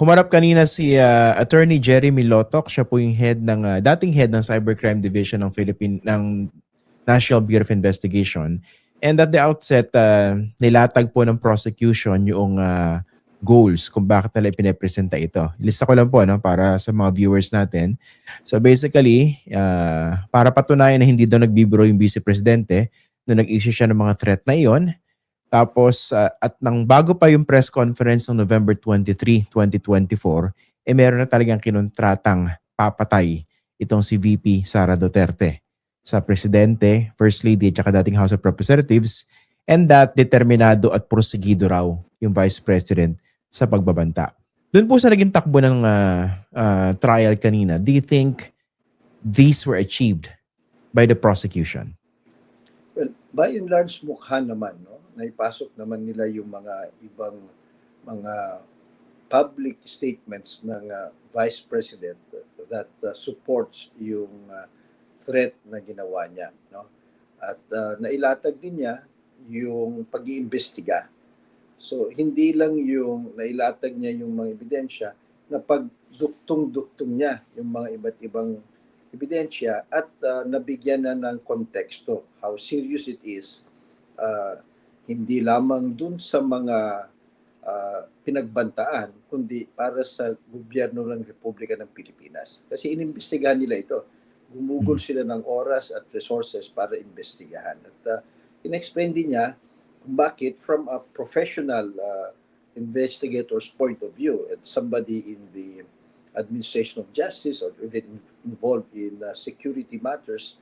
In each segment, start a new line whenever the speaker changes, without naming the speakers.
Humarap kanina si Attorney Jeremy Lotok, siya po yung dating head ng Cybercrime Division ng National Bureau of Investigation. And at the outset, nilatag po ng prosecution yung goals kung bakit nila ipinapresenta ito. Lista ko lang po para sa mga viewers natin. So basically, para patunayan na hindi daw nagbibiro yung Vice Presidente nung nag-issue siya ng mga threat na iyon. Tapos, at nang bago pa yung press conference ng November 23, 2024, meron na talagang kinontratang papatay itong si VP Sara Duterte sa Presidente, First Lady at saka dating House of Representatives, and that determinado at prosigido raw yung Vice President sa pagbabanta. Doon po sa naging takbo ng trial kanina, do you think these were achieved by the prosecution?
Well, by and large, mukha naman, no? Naipasok naman nila yung mga ibang mga public statements ng Vice President that supports yung threat na ginawa niya, no? At nailatag din niya yung pag-iimbestiga. So hindi lang yung nailatag niya yung mga ebidensya, na pagduktong-duktong niya yung mga iba't ibang ebidensya at nabigyan na ng konteksto, how serious it is, hindi lamang dun sa mga pinagbantaan, kundi para sa gobyerno ng Republika ng Pilipinas. Kasi inimbestigahan nila ito. Gumugol sila ng oras at resources para imbestigahan. At in-explain din niya kung bakit from a professional investigator's point of view and somebody in the administration of justice or even involved in security matters,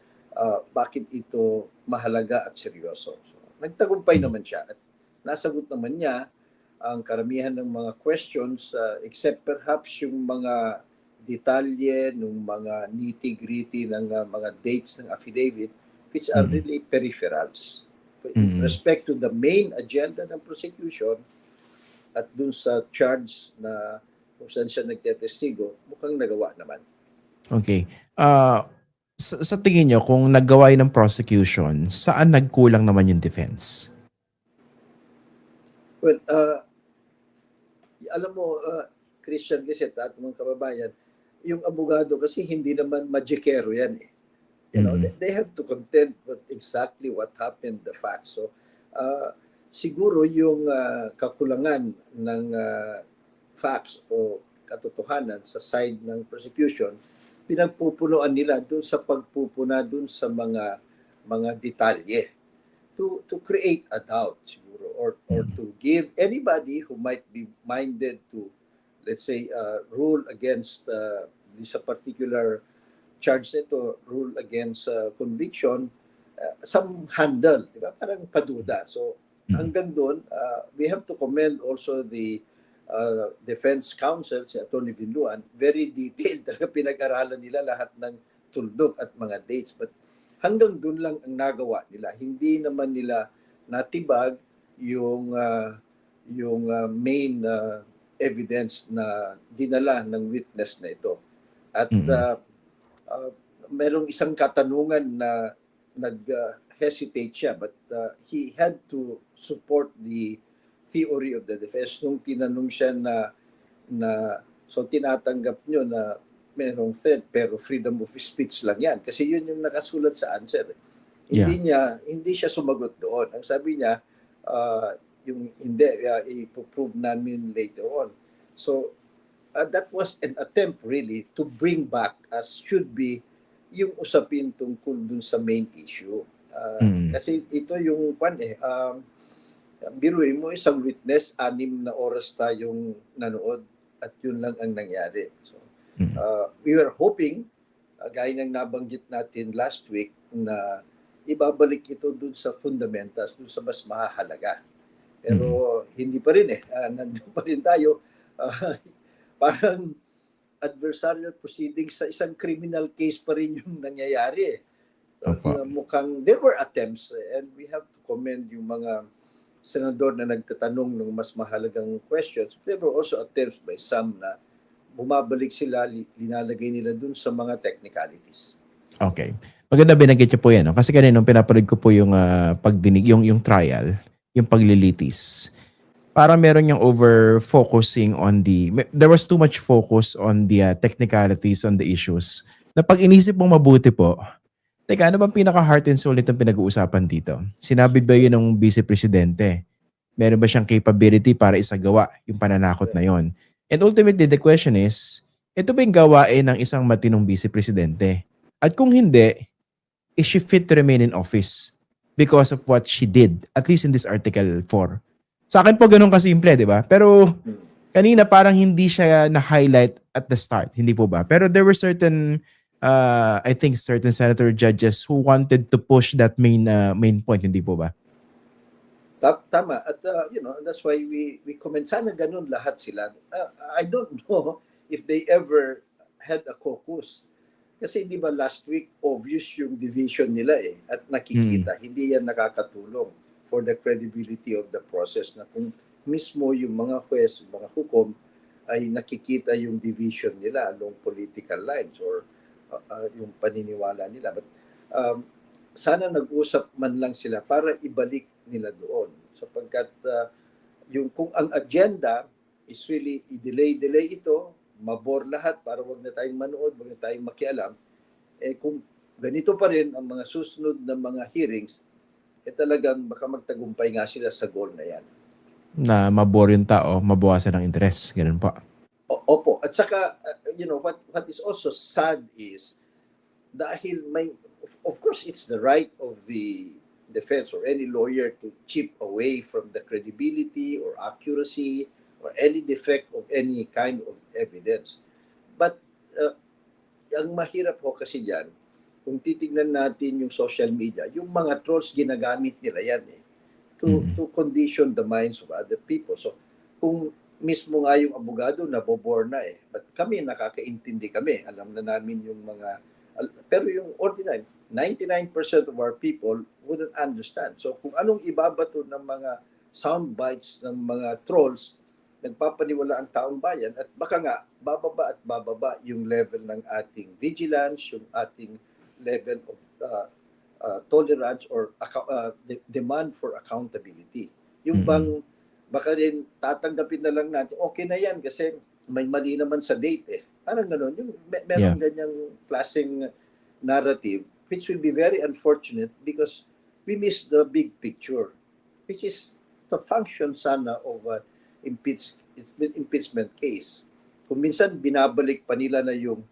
bakit ito mahalaga at seryoso. So, nagtagumpay naman siya at nasagot naman niya ang karamihan ng mga questions, except perhaps yung mga detalye, ng mga nitty-gritty ng mga dates ng affidavit, which are really peripherals. With respect to the main agenda ng prosecution at dun sa charge na kung saan siya nagtetestigo, mukhang nagawa naman.
Okay. Sa tingin nyo, kung naggawa ng prosecution, saan nagkulang naman yung defense?
Well, alam mo, Christian kasi at mga kababayan, yung abogado kasi hindi naman magikero yan eh. You know, they have to contend with exactly what happened, the facts. So, siguro yung kakulangan ng facts o katotohanan sa side ng prosecution, pinagpupunuan nila dun sa pagpupuna dun sa mga detalye to create a doubt siguro or to give anybody who might be minded to, let's say, rule against this particular charge nito, rule against conviction, some handle, di ba? Parang paduda. So hanggang doon, we have to commend also the defense counsel, si Atty. Vinluan, very detailed. Pinag-aralan nila lahat ng tuldok at mga dates. But hanggang doon lang ang nagawa nila. Hindi naman nila natibag yung main evidence na dinala ng witness na ito. At merong isang katanungan na nag-hesitate siya, but he had to support the theory of the defense nung tinanong siya so tinatanggap nyo na merong threat pero freedom of speech lang yan. Kasi yun yung nakasulat sa answer. Yeah. Hindi siya sumagot doon. Ang sabi niya, yung hindi, ipoprove namin later on. So, that was an attempt really to bring back as should be yung usapin tungkol dun sa main issue. Kasi ito yung biruin mo isang witness, 6 na oras tayong nanood at yun lang ang nangyari. So, we were hoping, gaya ng nabanggit natin last week, na ibabalik ito dun sa fundamentals, dun sa mas mahalaga. Pero hindi pa rin nandun pa rin tayo. Parang adversarial proceedings sa isang criminal case pa rin yung nangyayari. So, mukhang there were attempts and we have to commend yung mga senador na nagtatanong ng mas mahalagang questions. There were also attempts by some na bumabalik sila, linalagay nila dun sa mga technicalities.
Okay. Maganda binanggit niyo po yan. No? Kasi kanina nung pinapanood ko po yung pagdinig, yung trial, yung paglilitis. parang meron yung over-focusing on there was too much focus on the technicalities, on the issues. Na pag inisip mong mabuti po, teka, ano bang pinaka-heart and soul nitong pinag-uusapan dito? Sinabi ba yun ng Vice Presidente? Meron ba siyang capability para isagawa yung pananakot na yon? And ultimately, the question is, ito ba yung gawain ng isang matinong Vice Presidente? At kung hindi, is she fit to remain in office because of what she did, at least in this Article 4? Sa akin po ganun kasimple, di ba? Pero kanina parang hindi siya na-highlight at the start, hindi po ba? Pero there were certain, I think certain senator judges who wanted to push that main point, hindi po ba?
Tama. At, that's why we comment. Sana ganun lahat sila. I don't know if they ever had a caucus. Kasi di ba last week, obvious yung division nila at nakikita. Hindi yan nakakatulong for the credibility of the process na kung mismo yung mga huwes, mga hukom, ay nakikita yung division nila along political lines or yung paniniwala nila. But sana nag-usap man lang sila para ibalik nila doon. Sapagkat kung ang agenda is really i-delay ito, mabor lahat para wag na tayong manood, wag na tayong makialam, kung ganito pa rin ang mga susunod na mga hearings, talagang baka magtagumpay nga sila sa goal na yan.
Na mabore yung tao, mabawasan ng interest. Ganun po.
Opo. At saka, what is also sad is, dahil of course, it's the right of the defense or any lawyer to chip away from the credibility or accuracy or any defect of any kind of evidence. But ang mahirap po kasi dyan, kung titignan natin yung social media, yung mga trolls ginagamit nila yan to condition the minds of other people. So kung mismo nga yung abogado nabobore na but kami nakakaintindi kami, alam na namin yung mga, pero yung ordinary 99% of our people wouldn't understand. So kung anong ibabato ng mga sound bites ng mga trolls, nagpapaniwala ang taong bayan at baka nga bababa yung level ng ating vigilance, yung ating level of tolerance or demand for accountability. Yung bang baka rin tatanggapin na lang natin, okay na yan kasi may mali naman sa date Parang gano'n. Yung meron ganyang klaseng narrative which will be very unfortunate because we miss the big picture, which is the function sana of impeachment case. Kung minsan binabalik pa nila na yung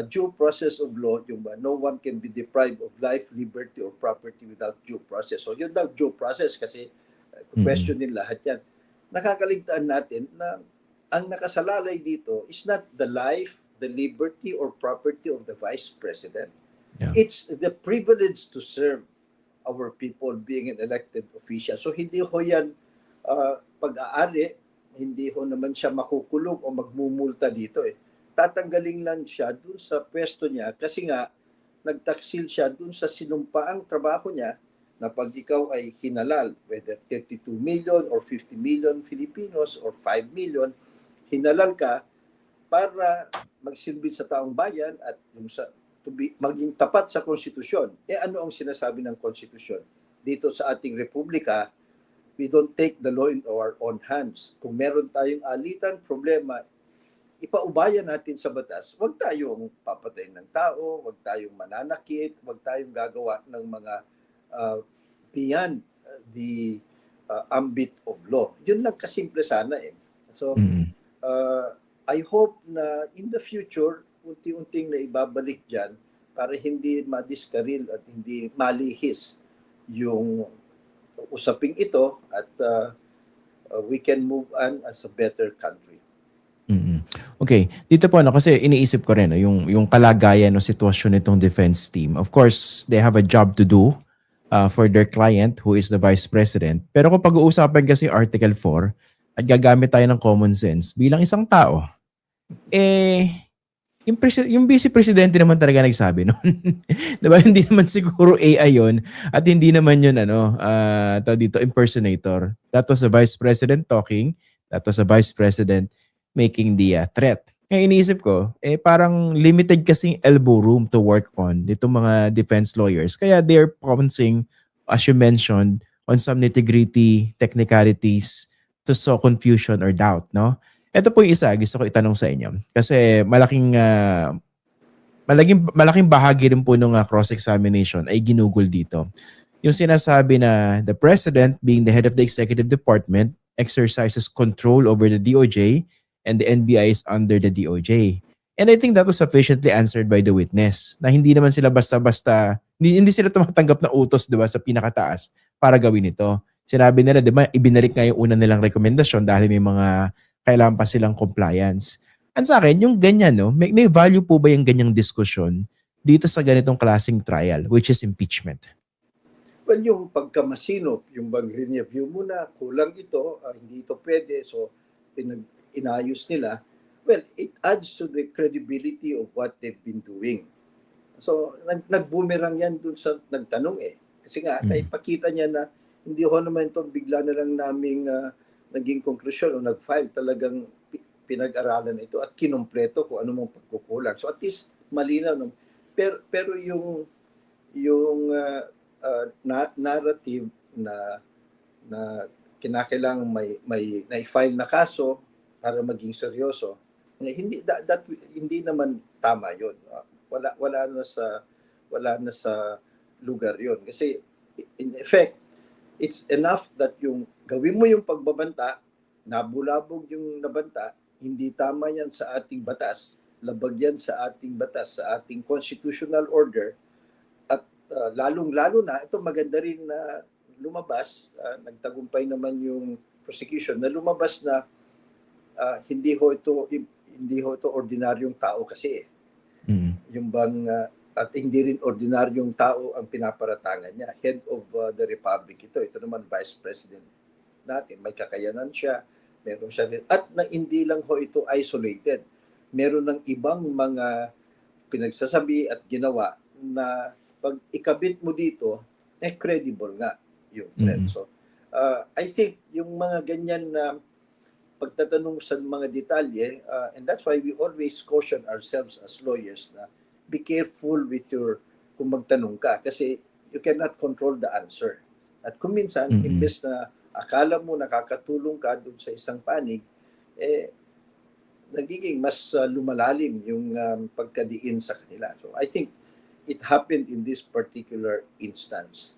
due process of law, yung no one can be deprived of life, liberty, or property without due process. So yun daw due process kasi question din lahat yan. Nakakaligtaan natin na ang nakasalalay dito is not the life, the liberty, or property of the Vice President. Yeah. It's the privilege to serve our people being an elected official. So hindi ho yan pag-aari, hindi ho naman siya makukulong o magmumulta dito Tatanggalin lang siya dun sa pwesto niya kasi nga nagtaksil siya dun sa sinumpaang trabaho niya na pag ikaw ay hinalal, whether 32 million or 50 million Filipinos or 5 million, hinalal ka para magsilbi sa taong bayan at maging tapat sa konstitusyon. Ano ang sinasabi ng konstitusyon? Dito sa ating republika, we don't take the law in our own hands. Kung meron tayong alitan, problema, ipaubayan natin sa batas. Huwag tayong papatayin ng tao, huwag tayong mananakit, huwag tayong gagawa ng mga beyond the ambit of law. Yun lang kasimple sana So, I hope na in the future, unti-unting na ibabalik dyan para hindi madiskaril at hindi malihis yung usaping ito at we can move on as a better country.
Okay, dito po kasi iniisip ko rin yung kalagayan o sitwasyon nitong defense team. Of course, they have a job to do for their client who is the Vice President. Pero kung pag-uusapan kasi Article 4 at gagamit tayo ng common sense bilang isang tao, yung Vice Presidente naman talaga nagsabi noon. Diba? Hindi naman siguro AI yun at hindi naman yun dito impersonator. That was the Vice President talking. That was the Vice President making the threat. Kaya iniisip ko, parang limited kasing elbow room to work on nitong mga defense lawyers. Kaya they're pouncing, as you mentioned, on some nitty-gritty technicalities to sow confusion or doubt, no? Ito po yung isa gusto ko itanong sa inyo. Kasi malaking bahagi rin po ng cross-examination ay ginugol dito. Yung sinasabi na the president being the head of the executive department exercises control over the DOJ and the NBI is under the DOJ. And I think that was sufficiently answered by the witness na hindi naman sila basta-basta, hindi sila tumatanggap na utos, di ba, sa pinakataas para gawin ito. Sinabi nila, di ba, ibinalik nga yung una nilang rekomendasyon dahil may mga kailangan pa silang compliance. At sa akin, yung ganyan, no, may value po ba yung ganyang diskusyon dito sa ganitong klaseng trial, which is impeachment?
Well, yung pagkamasinop, yung bang review muna, kulang ito, hindi ito pwede, so inayos nila. Well, it adds to the credibility of what they've been doing. So, nag-boomerang yan dun sa nagtanong eh. Kasi nga, naipakita niya na hindi ho naman ito bigla na lang naming naging konklusyon o nag-file, talagang pinag-aralan ito at kinumpleto kung ano mong pagkukulang. So at least malinaw. Pero yung narrative na kinakailangan may na-file na kaso para maging seryoso, hindi naman tama 'yon. Wala na sa lugar 'yon kasi in effect it's enough that yung gawin mo yung pagbabanta, nabulabog yung nabanta, hindi tama yan sa ating batas, labag yan sa ating batas, sa ating constitutional order, at lalong-lalo na, ito maganda rin na lumabas, nagtagumpay naman yung prosecution, na lumabas na hindi ho ito ordinaryong tao kasi. Yung bang, at hindi rin ordinaryong tao ang pinaparatangan niya. Head of the Republic ito naman Vice President natin, may kakayanan siya, meron siya rin. At hindi lang ho ito isolated. Meron ng ibang mga pinagsasabi at ginawa na pag ikabit mo dito, credible nga yung threat. So, I think yung mga ganyan na pagtatanong sa mga detalye, and that's why we always caution ourselves as lawyers na be careful with kung magtanong ka kasi you cannot control the answer. At kung minsan, imbes na akala mo nakakatulong ka dun sa isang panig, nagiging mas lumalalim yung pagkadiin sa kanila. So I think it happened in this particular instance.